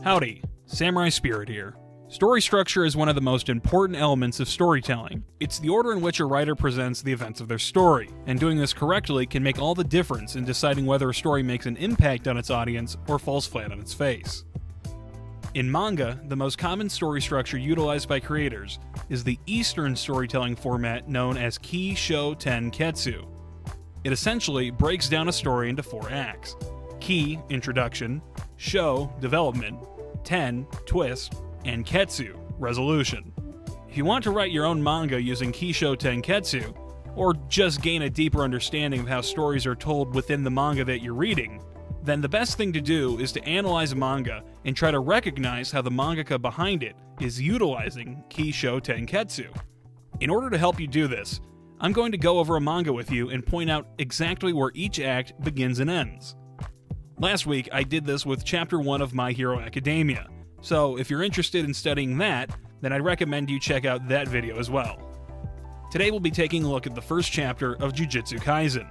Howdy, Samurai Spirit here. Story structure is one of the most important elements of storytelling. It's the order in which a writer presents the events of their story, and doing this correctly can make all the difference in deciding whether a story makes an impact on its audience or falls flat on its face. In manga, the most common story structure utilized by creators is the Eastern storytelling format known as Kishōtenketsu. It essentially breaks down a story into 4 acts: Ki, introduction; Sho, development; Ten, twist; and Ketsu, resolution. If you want to write your own manga using Kishōtenketsu, or just gain a deeper understanding of how stories are told within the manga that you're reading, then the best thing to do is to analyze manga and try to recognize how the mangaka behind it is utilizing Kishōtenketsu. In order to help you do this, I'm going to go over a manga with you and point out exactly where each act begins and ends. Last week, I did this with Chapter 1 of My Hero Academia, so if you're interested in studying that, then I'd recommend you check out that video as well. Today we'll be taking a look at the first chapter of Jujutsu Kaisen.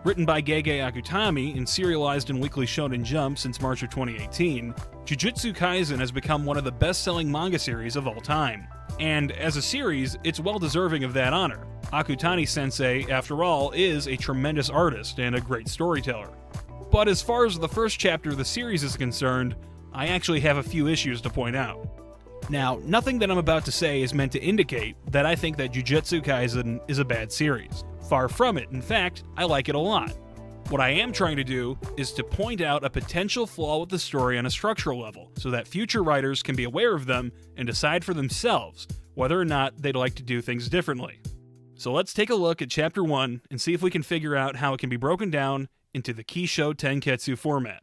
Written by Gege Akutami and serialized in Weekly Shonen Jump since March of 2018, Jujutsu Kaisen has become one of the best-selling manga series of all time. And as a series, it's well deserving of that honor. Akutami-sensei, after all, is a tremendous artist and a great storyteller. But as far as the first chapter of the series is concerned, I actually have a few issues to point out. Now, nothing that I'm about to say is meant to indicate that I think that Jujutsu Kaisen is a bad series. Far from it. In fact, I like it a lot. What I am trying to do is to point out a potential flaw with the story on a structural level, so that future writers can be aware of them and decide for themselves whether or not they'd like to do things differently. So let's take a look at Chapter 1 and see if we can figure out how it can be broken down into the Kishōtenketsu format.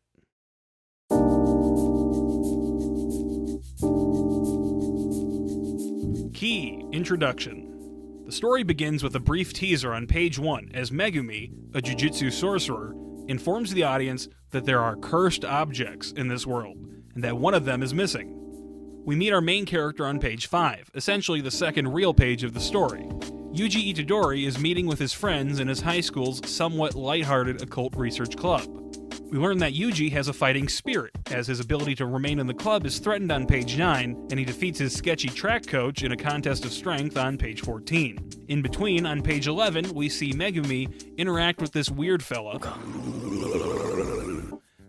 Ki, introduction. The story begins with a brief teaser on page 1 as Megumi, a Jujutsu sorcerer, informs the audience that there are cursed objects in this world, and that one of them is missing. We meet our main character on page 5, essentially the second real page of the story. Yuji Itadori is meeting with his friends in his high school's somewhat lighthearted occult research club. We learn that Yuji has a fighting spirit, as his ability to remain in the club is threatened on page 9, and he defeats his sketchy track coach in a contest of strength on page 14. In between, on page 11, we see Megumi interact with this weird fella,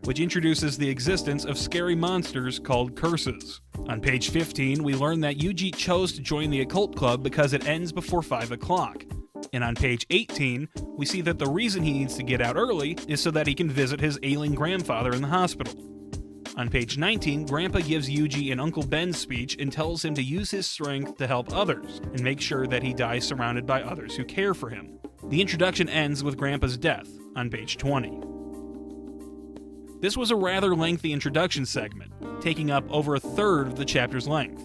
which introduces the existence of scary monsters called curses. On page 15, we learn that Yuji chose to join the occult club because it ends before 5 o'clock. And on page 18, we see that the reason he needs to get out early is so that he can visit his ailing grandfather in the hospital. On page 19, Grandpa gives Yuji an Uncle Ben speech and tells him to use his strength to help others, and make sure that he dies surrounded by others who care for him. The introduction ends with Grandpa's death, on page 20. This was a rather lengthy introduction segment, taking up over a third of the chapter's length.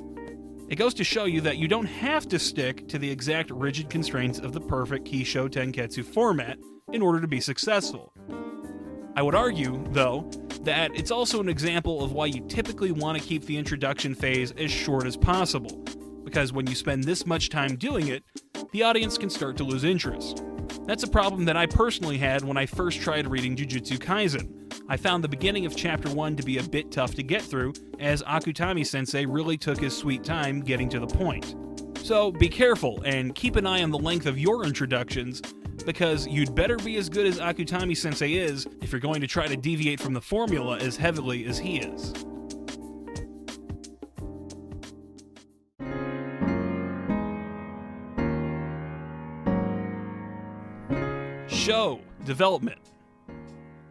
It goes to show you that you don't have to stick to the exact rigid constraints of the perfect Kishōtenketsu format in order to be successful. I would argue, though, that it's also an example of why you typically want to keep the introduction phase as short as possible, because when you spend this much time doing it, the audience can start to lose interest. That's a problem that I personally had when I first tried reading Jujutsu Kaisen. I found the beginning of Chapter 1 to be a bit tough to get through, as Akutami-sensei really took his sweet time getting to the point. So be careful, and keep an eye on the length of your introductions, because you'd better be as good as Akutami-sensei is if you're going to try to deviate from the formula as heavily as he is. Sho, development.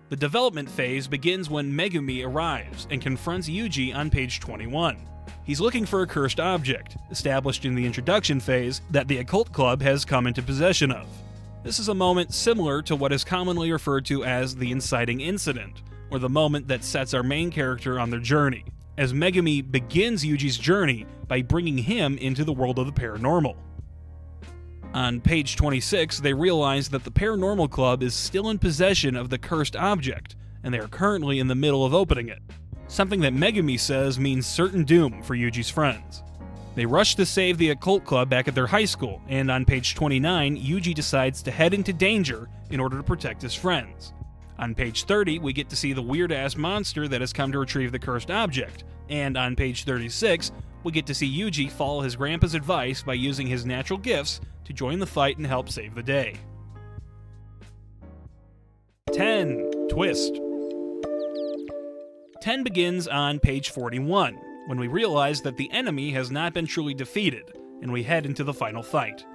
The development phase begins when Megumi arrives and confronts Yuji on page 21. He's looking for a cursed object, established in the introduction phase, that the occult club has come into possession of. This is a moment similar to what is commonly referred to as the inciting incident, or the moment that sets our main character on their journey, as Megumi begins Yuji's journey by bringing him into the world of the paranormal. On page 26, they realize that the Paranormal Club is still in possession of the cursed object, and they are currently in the middle of opening it. Something that Megumi says means certain doom for Yuji's friends. They rush to save the occult club back at their high school, and on page 29, Yuji decides to head into danger in order to protect his friends. On page 30, we get to see the weird-ass monster that has come to retrieve the cursed object, And on page 36, we get to see Yuji follow his grandpa's advice by using his natural gifts to join the fight and help save the day. 10. Twist. 10 begins on page 41, when we realize that the enemy has not been truly defeated, and we head into the final fight.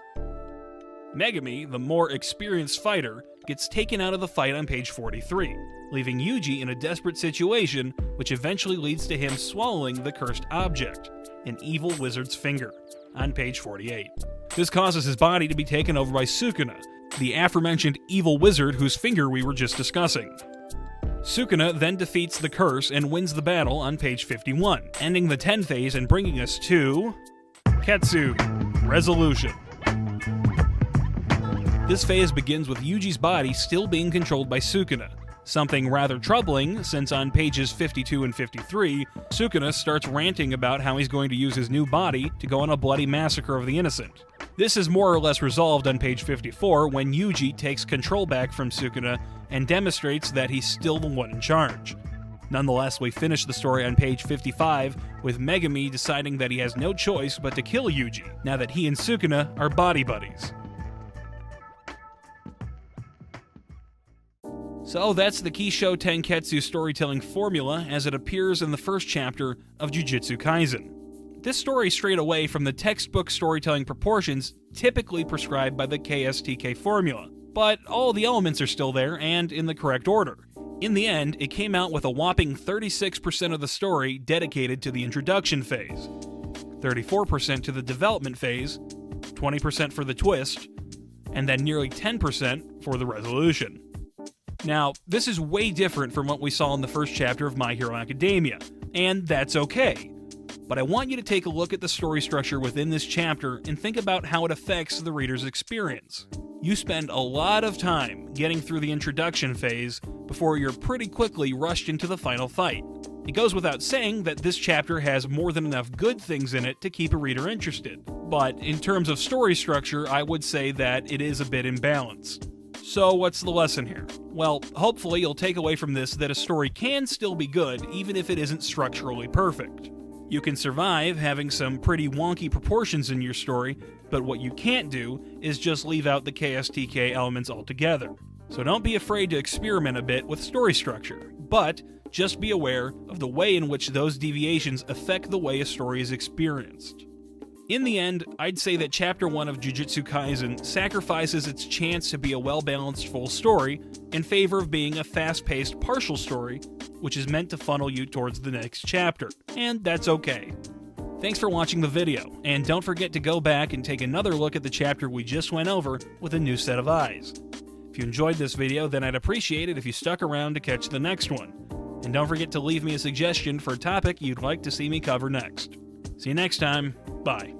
Megumi, the more experienced fighter, gets taken out of the fight on page 43, leaving Yuji in a desperate situation, which eventually leads to him swallowing the cursed object, an evil wizard's finger, on page 48. This causes his body to be taken over by Sukuna, the aforementioned evil wizard whose finger we were just discussing. Sukuna then defeats the curse and wins the battle on page 51, ending the 10 phase and bringing us to Ketsu, Resolution. This phase begins with Yuji's body still being controlled by Sukuna, something rather troubling since on pages 52 and 53, Sukuna starts ranting about how he's going to use his new body to go on a bloody massacre of the innocent. This is more or less resolved on page 54 when Yuji takes control back from Sukuna and demonstrates that he's still the one in charge. Nonetheless, we finish the story on page 55 with Megumi deciding that he has no choice but to kill Yuji, now that he and Sukuna are body buddies. So that's the Kishōtenketsu storytelling formula as it appears in the first chapter of Jujutsu Kaisen. This story strayed away from the textbook storytelling proportions typically prescribed by the KSTK formula, but all the elements are still there and in the correct order. In the end, it came out with a whopping 36% of the story dedicated to the introduction phase, 34% to the development phase, 20% for the twist, and then nearly 10% for the resolution. Now, this is way different from what we saw in the first chapter of My Hero Academia, and that's okay. But I want you to take a look at the story structure within this chapter and think about how it affects the reader's experience. You spend a lot of time getting through the introduction phase before you're pretty quickly rushed into the final fight. It goes without saying that this chapter has more than enough good things in it to keep a reader interested, but in terms of story structure, I would say that it is a bit imbalanced. So what's the lesson here? Well, hopefully you'll take away from this that a story can still be good even if it isn't structurally perfect. You can survive having some pretty wonky proportions in your story, but what you can't do is just leave out the KSTK elements altogether. So don't be afraid to experiment a bit with story structure, but just be aware of the way in which those deviations affect the way a story is experienced. In the end, I'd say that Chapter 1 of Jujutsu Kaisen sacrifices its chance to be a well-balanced full story in favor of being a fast-paced partial story, which is meant to funnel you towards the next chapter, and that's okay. Thanks for watching the video, and don't forget to go back and take another look at the chapter we just went over with a new set of eyes. If you enjoyed this video, then I'd appreciate it if you stuck around to catch the next one. And don't forget to leave me a suggestion for a topic you'd like to see me cover next. See you next time. Bye.